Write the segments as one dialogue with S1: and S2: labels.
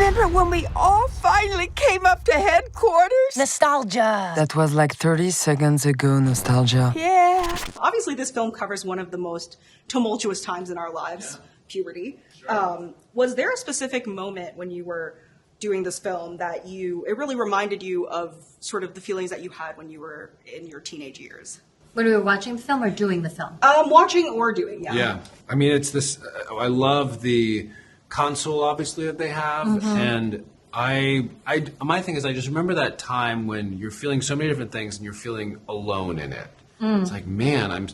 S1: remember when we all finally came up to headquarters?
S2: Nostalgia.
S3: That was like 30 seconds ago, nostalgia.
S1: Yeah.
S4: Obviously, this film covers one of the most tumultuous times in our lives, puberty. Sure. Was there a specific moment when you were doing this film that it really reminded you of sort of the feelings that you had when you were in your teenage years?
S2: When we were watching the film or doing the film?
S4: Watching or doing, yeah.
S5: Yeah. I mean, it's this, I love the console, obviously, that they have. And my thing is, I just remember that time when you're feeling so many different things and you're feeling alone in it. It's like, man,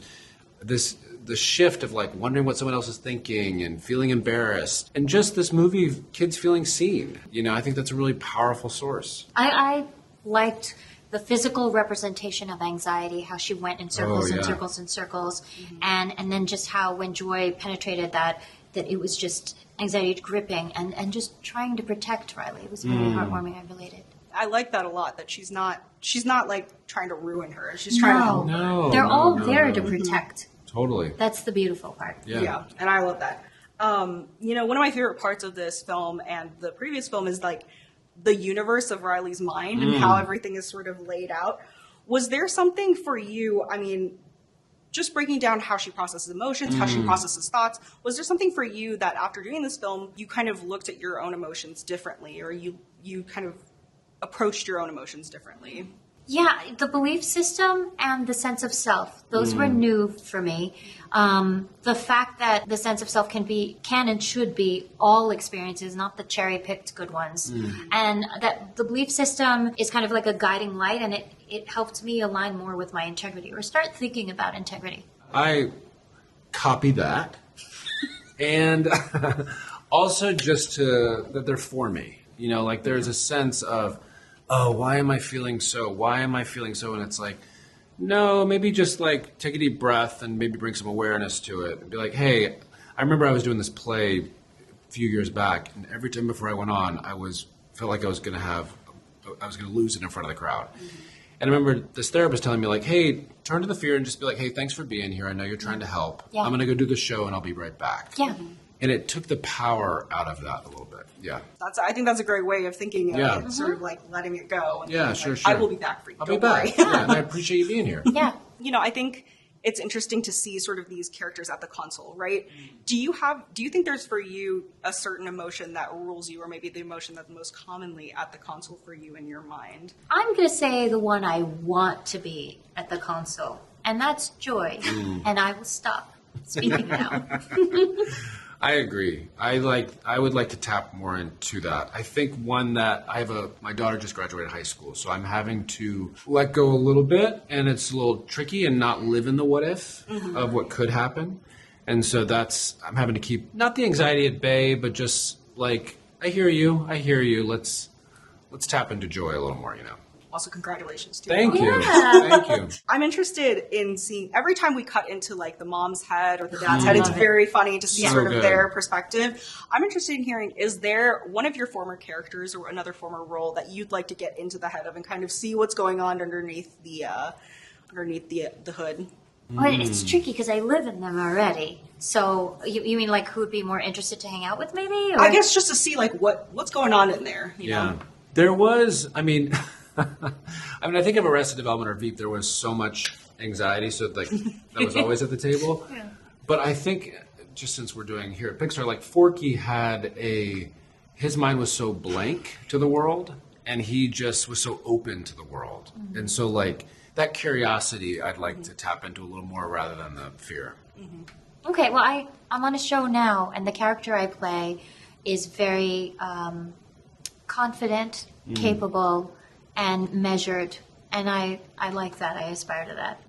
S5: the shift of like wondering what someone else is thinking and feeling embarrassed. And just this movie, kids feeling seen. You know, I think that's a really powerful source.
S2: I liked the physical representation of anxiety, how she went in circles and circles and circles, and then just how when joy penetrated that it was just anxiety gripping and just trying to protect Riley. It was very heartwarming. I related.
S4: I like that a lot, that she's not like trying to ruin her. She's trying to help her.
S2: They're all there to protect.
S5: Totally.
S2: That's the beautiful part.
S4: Yeah, and I love that. You know, one of my favorite parts of this film and the previous film is like the universe of Riley's mind and how everything is sort of laid out. Was there something for you, I mean, just breaking down how she processes emotions, how she processes thoughts, was there something for you that after doing this film, you kind of looked at your own emotions differently, or you kind of approached your own emotions differently?
S2: Yeah, the belief system and the sense of self, those were new for me. The fact that the sense of self can and should be all experiences, not the cherry-picked good ones. And that the belief system is kind of like a guiding light, and it helped me align more with my integrity, or start thinking about integrity.
S5: I copy that. And also just that they're for me. You know, like there's a sense of, oh, why am I feeling so? Why am I feeling so? And it's like, no, maybe just like take a deep breath and maybe bring some awareness to it. And be like, hey, I remember I was doing this play a few years back, and every time before I went on, felt like I was going to lose it in front of the crowd. And I remember this therapist telling me like, hey, turn to the fear and just be like, hey, thanks for being here. I know you're trying to help. Yeah. I'm going to go do the show and I'll be right back.
S2: Yeah.
S5: And it took the power out of that a little bit. Yeah.
S4: I think that's a great way of thinking of it, sort of like letting it go. And
S5: yeah, sure.
S4: I will be back for you.
S5: I'll be back. Yeah, and I appreciate you being here.
S2: Yeah.
S4: You know, I think it's interesting to see sort of these characters at the console, right? Do you think there's for you a certain emotion that rules you, or maybe the emotion that's most commonly at the console for you in your mind?
S2: I'm going to say the one I want to be at the console, and that's joy. And I will stop speaking now.
S5: I agree. I would like to tap more into that. I think one that my daughter just graduated high school, so I'm having to let go a little bit, and it's a little tricky and not live in the what if of what could happen. And so I'm having to keep not the anxiety at bay, but just like, I hear you. Let's tap into joy a little more, you know.
S4: Also, congratulations too.
S5: Thank you. Thank you.
S4: I'm interested in seeing, every time we cut into like the mom's head or the dad's head, it's very funny to see sort of their perspective. I'm interested in hearing, is there one of your former characters or another former role that you'd like to get into the head of and kind of see what's going on underneath the hood?
S2: Well, it's tricky because I live in them already. So you mean like who would be more interested to hang out with, maybe? Or?
S4: I guess just to see like what's going on in there. You know?
S5: There was. I mean, I think of Arrested Development or Veep. There was so much anxiety, so like that was always at the table. Yeah. But I think just since we're doing here at Pixar, like Forky his mind was so blank to the world, and he just was so open to the world, and so like. That curiosity I'd like to tap into a little more rather than the fear.
S2: Okay, well, I'm on a show now, and the character I play is very confident, capable, and measured, and I like that. I aspire to that.